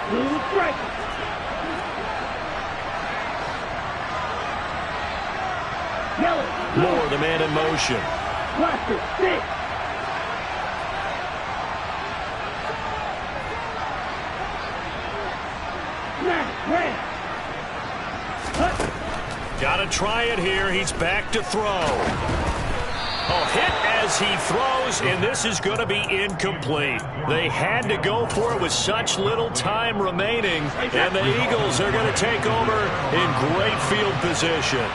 Blue strike. Moore, the man in motion. Blaster, 6. Got to try it here. He's back to throw. Oh, hit as he throws, and this is going to be incomplete. They had to go for it with such little time remaining, and the Eagles are going to take over in great field position.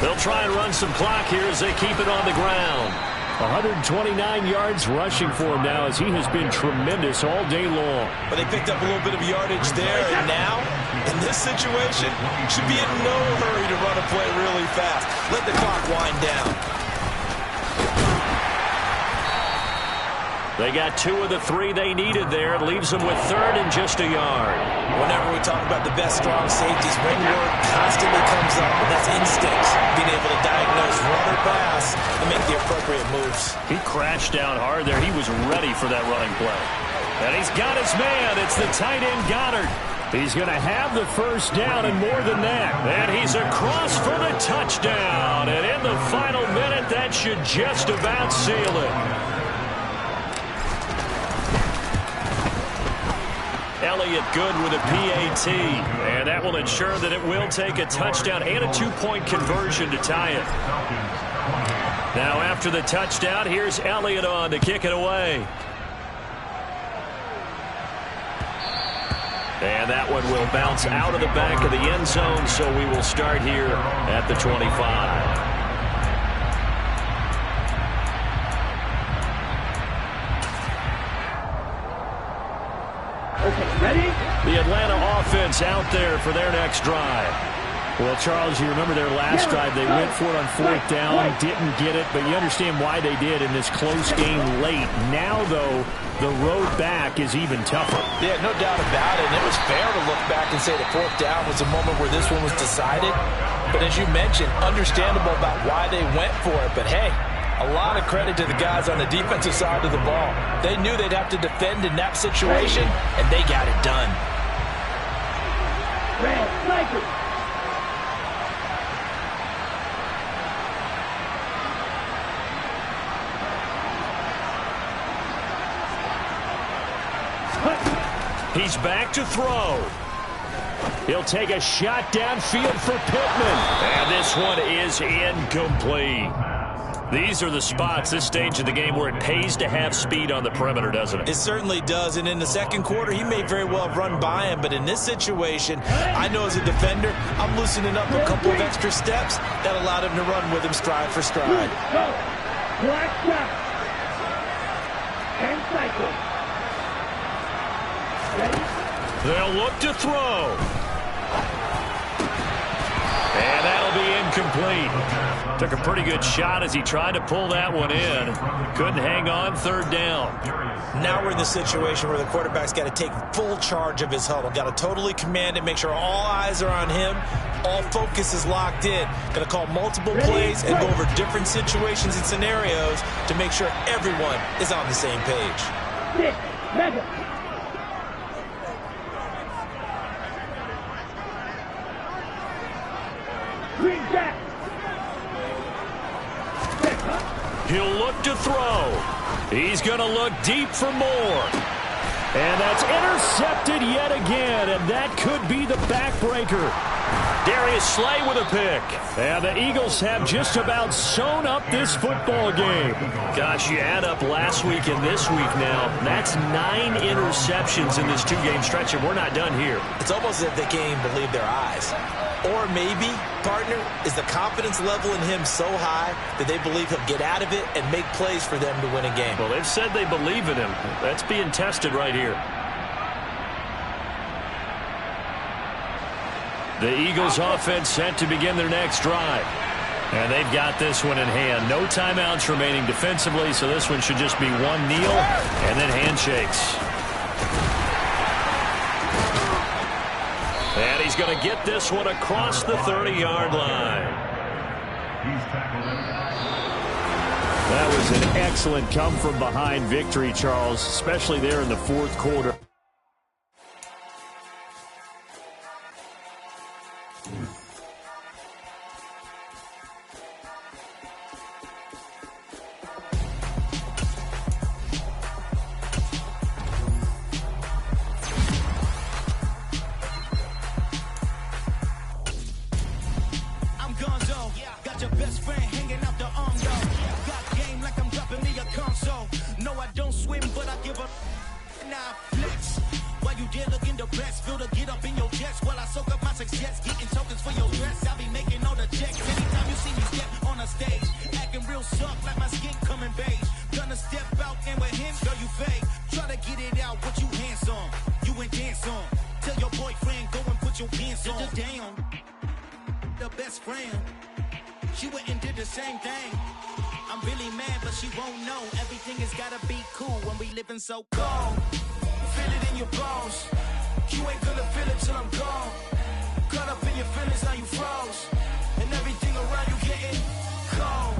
They'll try and run some clock here as they keep it on the ground. 129 yards rushing for him now as he has been tremendous all day long. But they picked up a little bit of yardage there, and now, in this situation, should be in no hurry to run a play really fast. Let the clock wind down. They got 2 of the 3 they needed there. It leaves them with 3rd and just a yard. Whenever we talk about the best strong safeties, one word constantly comes up, and that's instinct. Being able to diagnose run or pass and make the appropriate moves. He crashed down hard there. He was ready for that running play. And he's got his man. It's the tight end Goddard. He's going to have the first down and more than that. And he's across for the touchdown. And in the final minute, that should just about seal it. Elliott good with a PAT. And that will ensure that it will take a touchdown and a 2-point conversion to tie it. Now after the touchdown, here's Elliott on to kick it away. And that one will bounce out of the back of the end zone, so we will start here at the 25. Okay, ready? The Atlanta offense out there for their next drive. Well, Charles, you remember their last drive. They went for it on 4th down, didn't get it, but you understand why they did in this close game late. Now, though, the road back is even tougher. Yeah, no doubt about it. And it was fair to look back and say the 4th down was the moment where this one was decided. But as you mentioned, understandable about why they went for it. But, hey, a lot of credit to the guys on the defensive side of the ball. They knew they'd have to defend in that situation, and they got it done. Red, sniper. He's back to throw. He'll take a shot downfield for Pittman. And this one is incomplete. These are the spots, this stage of the game, where it pays to have speed on the perimeter, doesn't it? It certainly does. And in the second quarter, he may very well have run by him. But in this situation, I know as a defender, I'm loosening up a couple of extra steps that allowed him to run with him stride for stride. Go. Black shot. And cycle. They'll look to throw. And that'll be incomplete. Took a pretty good shot as he tried to pull that one in. Couldn't hang on 3rd down. Now we're in the situation where the quarterback's got to take full charge of his huddle. Got to totally command it, make sure all eyes are on him. All focus is locked in. Going to call multiple plays and go over different situations and scenarios to make sure everyone is on the same page. 6, mega. He'll look to throw. He's going to look deep for more. And that's intercepted yet again, and that could be the backbreaker. Darius Slay with a pick. And the Eagles have just about sewn up this football game. Gosh, you add up last week and this week now. That's 9 interceptions in this 2-game stretch, and we're not done here. It's almost as if they can't even believe their eyes. Or maybe, partner, is the confidence level in him so high that they believe he'll get out of it and make plays for them to win a game. Well, they've said they believe in him. That's being tested right here. The Eagles offense set to begin their next drive. And they've got this one in hand. No timeouts remaining defensively, so this one should just be one kneel and then handshakes. And he's going to get this one across the 30-yard line. That was an excellent come-from-behind victory, Charles, especially there in the 4th quarter. So cold, feel it in your bones. You ain't gonna feel it till I'm gone. Caught up in your feelings, now you froze. And everything around you getting cold.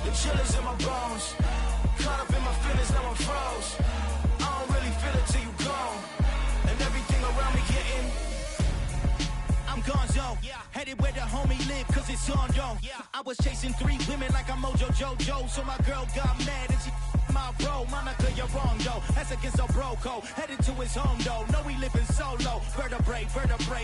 The chill is in my bones. Caught up in my feelings, now I'm froze. I don't really feel it till you gone. And everything around me getting Headed where the homie live, cause it's on though. I was chasing 3 women like I'm Mojo Jojo. So my girl got mad and she my bro. Monica, you're wrong though. That's against a bro code. Headed to his home though. No, we living solo. Vertebrae.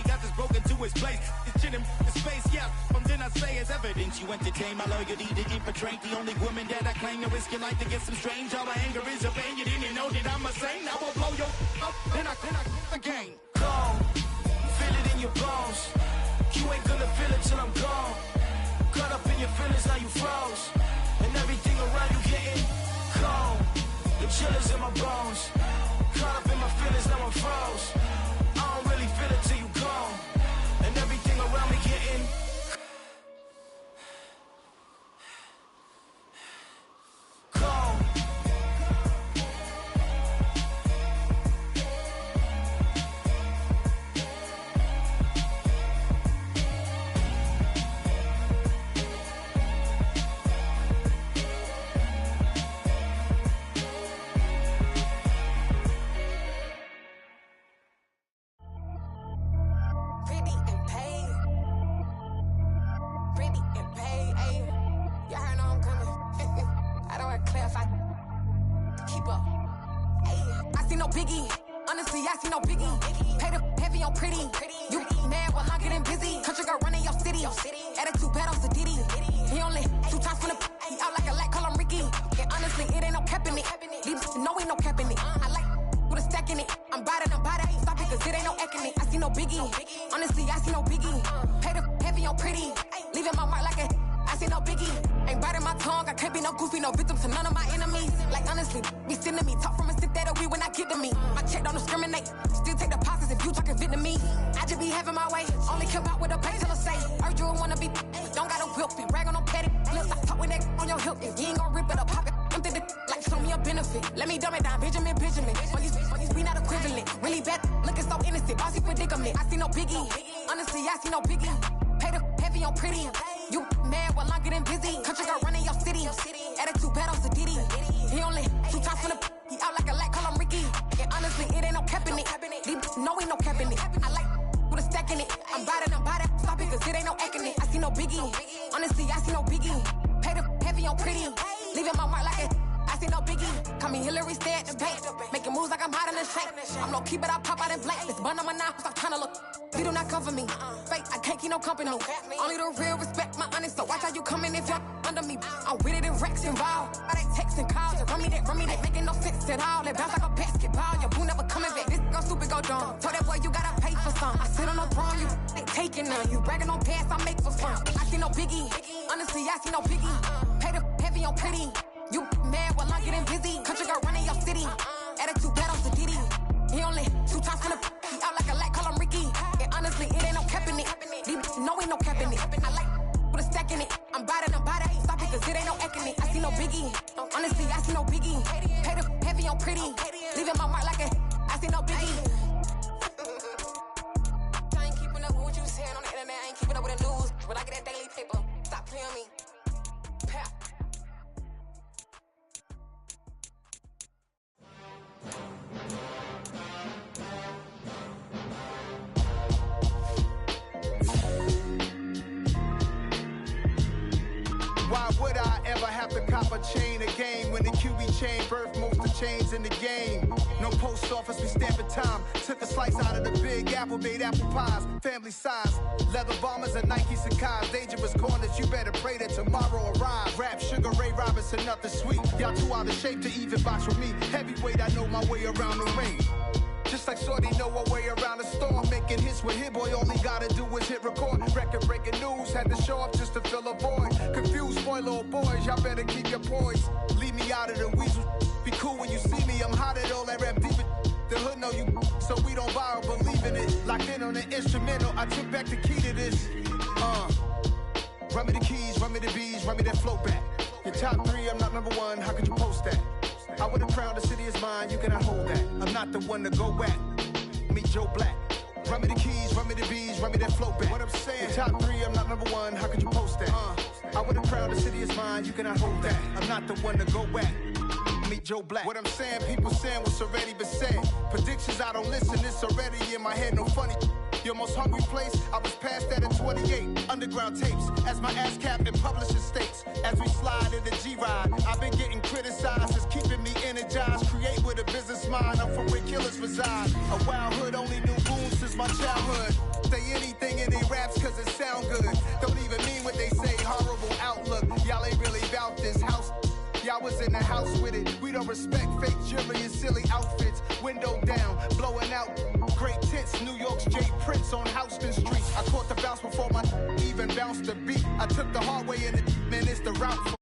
Got this broken to his place. It's shit in space, yeah. From then I say it's evidence. You entertain my loyalty to infiltrate. The only woman that I claim to risk your life to get some strange. All my anger is a pain. You didn't know that I'm a saint. I will blow your up. Then I again. Gone. Feel it in your bones. You ain't gonna feel it till I'm gone. Caught up in your feelings, now you froze. And everything around you getting cold. The chillers in my bones. Caught up in my feelings, now I'm froze. I don't really feel it till you gone. And everything around me getting cold. Only the real respect my honest, so watch how you coming if you're under me. I'm with it in Rex involved. All they texting calls, and run me that making no sense at all. They bounce like a basketball, your boo never coming back. This go stupid, go dumb. Told that boy you gotta pay for some. I sit on the throne, you they taking none. You bragging on past, I make for fun. I see no biggie, honestly I see no biggie. Pay the heavy on pretty. You mad while I'm getting busy. Country girl running your city. Attitude bad on Diddy. He only 2 times from the he out like a light, call him Ricky. And honestly, it ain't no cap in it. No, ain't no cap in it. I like with a stack in it. I'm bad it. Stop it, cause it ain't no eck in it. I see no biggie. Honestly, I see no biggie. Pay the heavy on pretty. Leaving my mark like I see no biggie. I ain't keeping up with what you saying on the internet. I ain't keeping up with the news. When I get that daily paper, stop playing me. Pap. Why would I ever have to cop a chain a game when the QB chain birthed most of chains in the game? No post office, we stamping time. Took a slice out of the big apple, made apple pies, family size. Leather bombers and Nike Sacai's. Dangerous corners, you better pray that tomorrow arrives. Rap, Sugar Ray Robinson, nothing sweet. Y'all too out of shape to even box with me. Heavyweight, I know my way around the ring. Just like Shorty know her way around the storm. Making hits with Hit Boy, all he gotta do is hit record. Record breaking news, had to show up just to fill a void. Confused, spoiled little boys, y'all better keep your poise. Leave me out of the weasel. Be cool when you see me, I'm hot at all that rap deep. The hood know you, so we don't borrow, believe in it. Locked in on the instrumental, I took back the key to this. Run me the keys, run me the bees, run me that flow back. Your top 3, I'm not number 1, how could you post that? I would have crowned the city is mine, you cannot hold that. I'm not the one to go back. Meet Joe Black. Run me the keys, run me the bees, run me that flow back. What I'm saying, your top 3, I'm not number 1, how could you post that? I would have crowned the city is mine, you cannot hold that. I'm not the one to go back. Meet Joe Black. What I'm saying, people saying what's already been said. Predictions, I don't listen, it's already in my head, no funny. Your most hungry place, I was past that at 28. Underground tapes, as my ass captain publishes states. As we slide in the G-Ride, I've been getting criticized. It's keeping me energized. Create with a business mind. I'm from where killers reside. A wild hood, only knew boom since my childhood. Say anything in they raps cause it sound good. Don't even mean what they say, horrible outlook. Y'all ain't really about this house. Y'all was in the house with it. We don't respect fake jewelry and silly outfits. Window down, blowing out great tits. New York's Jay Prince on Houston Street. I caught the bounce before my even bounced the beat. I took the hard way in it, man, it's the route for